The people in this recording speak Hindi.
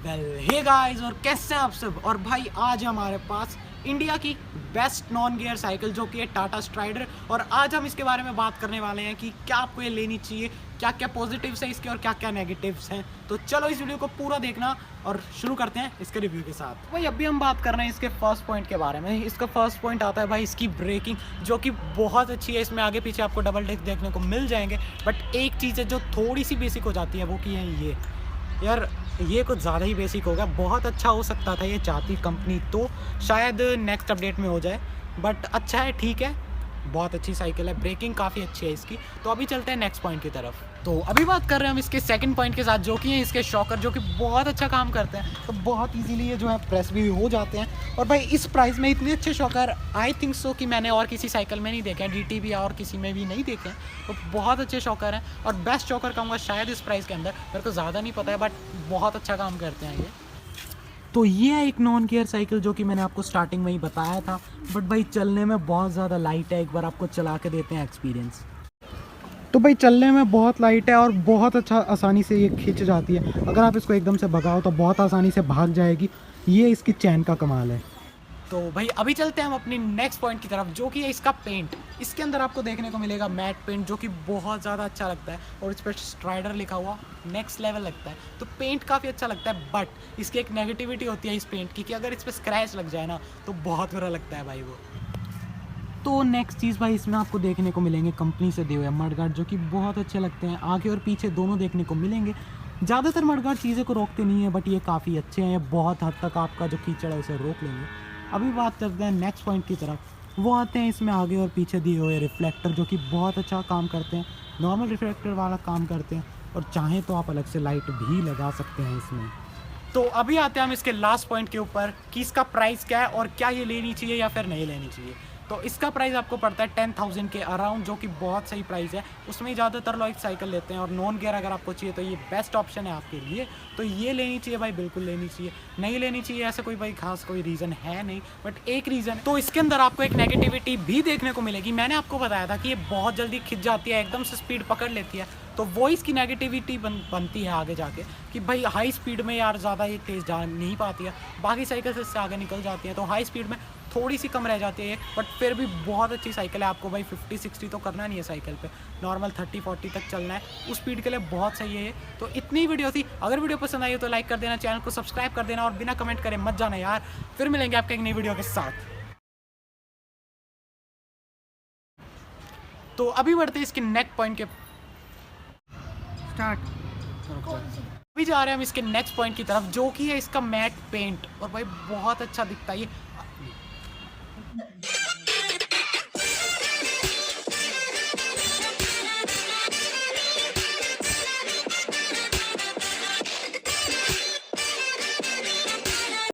हे गाइस, और कैसे हैं आप सब। और भाई आज हमारे पास इंडिया की बेस्ट नॉन गियर साइकिल जो कि है टाटा स्ट्राइडर। और आज हम इसके बारे में बात करने वाले हैं कि क्या आपको ये लेनी चाहिए, क्या क्या पॉजिटिव्स हैं इसके और क्या क्या नेगेटिव्स हैं। तो चलो इस वीडियो को पूरा देखना और शुरू करते हैं इसके रिव्यू के साथ। भाई अभी हम बात कर रहे हैं इसके फर्स्ट पॉइंट के बारे में। इसका फर्स्ट पॉइंट आता है भाई इसकी ब्रेकिंग, जो कि बहुत अच्छी है। इसमें आगे पीछे आपको डबल डिस्क देखने को मिल जाएंगे, बट एक चीज़ है जो थोड़ी सी बेसिक हो जाती है, वो की है ये यार, ये कुछ ज़्यादा ही बेसिक होगा। बहुत अच्छा हो सकता था ये चाहती कंपनी तो शायद नेक्स्ट अपडेट में हो जाए, बट अच्छा है, ठीक है, बहुत अच्छी साइकिल है। ब्रेकिंग काफ़ी अच्छी है इसकी। तो अभी चलते हैं नेक्स्ट पॉइंट की तरफ। तो अभी बात कर रहे हैं हम इसके सेकंड पॉइंट के साथ, जो कि है इसके शॉकर, जो कि बहुत अच्छा काम करते हैं। तो बहुत इजीली ये जो है प्रेस भी हो जाते हैं। और भाई इस प्राइस में इतने अच्छे शॉकर आई थिंक सो कि मैंने और किसी साइकिल में नहीं देखे हैं, DTB और किसी में भी नहीं देखे हैं। तो बहुत अच्छे शॉकर हैं और बेस्ट शॉकर कहूँगा शायद इस प्राइस के अंदर। मेरे को ज़्यादा नहीं पता है, बट बहुत अच्छा काम करते हैं ये। तो ये है एक नॉन गियर साइकिल जो कि मैंने आपको स्टार्टिंग में ही बताया था, बट भाई चलने में बहुत ज़्यादा लाइट है। एक बार आपको चला के देते हैं एक्सपीरियंस। तो भाई चलने में बहुत लाइट है और बहुत अच्छा आसानी से ये खिंच जाती है। अगर आप इसको एकदम से भगाओ तो बहुत आसानी से भाग जाएगी। ये इसकी चैन का कमाल है। तो भाई अभी चलते हैं हम अपनी नेक्स्ट पॉइंट की तरफ, जो कि है इसका पेंट। इसके अंदर आपको देखने को मिलेगा मैट पेंट, जो कि बहुत ज़्यादा अच्छा लगता है। और इस पर स्ट्राइडर लिखा हुआ नेक्स्ट लेवल लगता है। तो पेंट काफ़ी अच्छा लगता है, बट इसकी एक नेगेटिविटी होती है इस पेंट की कि अगर इस पर स्क्रैच लग जाए ना तो बहुत बुरा लगता है भाई वो। तो नेक्स्ट चीज़ भाई इसमें आपको देखने को मिलेंगे कंपनी से दिए हुए मडगार्ड, जो कि बहुत अच्छे लगते हैं। आगे और पीछे दोनों देखने को मिलेंगे। ज़्यादातर मडगार्ड चीज़ें को रोकते नहीं है, बट ये काफ़ी अच्छे हैं। ये बहुत हद तक आपका जो कीचड़ है उसे रोक लेंगे। अभी बात करते हैं नेक्स्ट पॉइंट की तरफ। वो आते हैं इसमें आगे और पीछे दिए हुए रिफ्लेक्टर, जो कि बहुत अच्छा काम करते हैं। नॉर्मल रिफ्लेक्टर वाला काम करते हैं, और चाहें तो आप अलग से लाइट भी लगा सकते हैं इसमें। तो अभी आते हैं हम इसके लास्ट पॉइंट के ऊपर कि इसका प्राइस क्या है और क्या ये लेनी चाहिए या फिर नहीं लेनी चाहिए। तो इसका प्राइस आपको पड़ता है 10,000 के अराउंड, जो कि बहुत सही प्राइस है। उसमें ज़्यादातर लोग साइकिल लेते हैं, और नॉन गियर अगर आपको चाहिए तो ये बेस्ट ऑप्शन है आपके लिए। तो ये लेनी चाहिए भाई, बिल्कुल लेनी चाहिए। नहीं लेनी चाहिए ऐसा कोई भाई खास कोई रीज़न है नहीं, बट एक रीज़न। तो इसके अंदर आपको एक नेगेटिविटी भी देखने को मिलेगी। मैंने आपको बताया था कि ये बहुत जल्दी खिंच जाती है, एकदम से स्पीड पकड़ लेती है। तो वो इसकी नेगेटिविटी बनती है आगे जाके कि भाई हाई स्पीड में यार ज़्यादा ये तेज़ जा नहीं पाती है। बाकी साइकिल से इससे आगे निकल जाती है, तो हाई स्पीड में थोड़ी सी कम रह जाती है ये, बट फिर भी बहुत अच्छी साइकिल है। आपको भाई 50-60 तो करना नहीं है साइकिल पे, नॉर्मल 30-40 तक चलना है। उस स्पीड के लिए बहुत सही है ये। तो इतनी वीडियो थी। अगर वीडियो पसंद आई हो तो लाइक कर देना, चैनल को सब्सक्राइब कर देना, और बिना कमेंट करे मत जाना यार। फिर मिलेंगे आपके एक नई वीडियो के साथ। तो अभी बढ़ते हैं इसके नेक्स्ट पॉइंट के स्टार्ट। अभी जा रहे हैं हम इसके नेक्स्ट पॉइंट की तरफ, जो कि है इसका मैट पेंट। और भाई बहुत अच्छा दिखता है ये।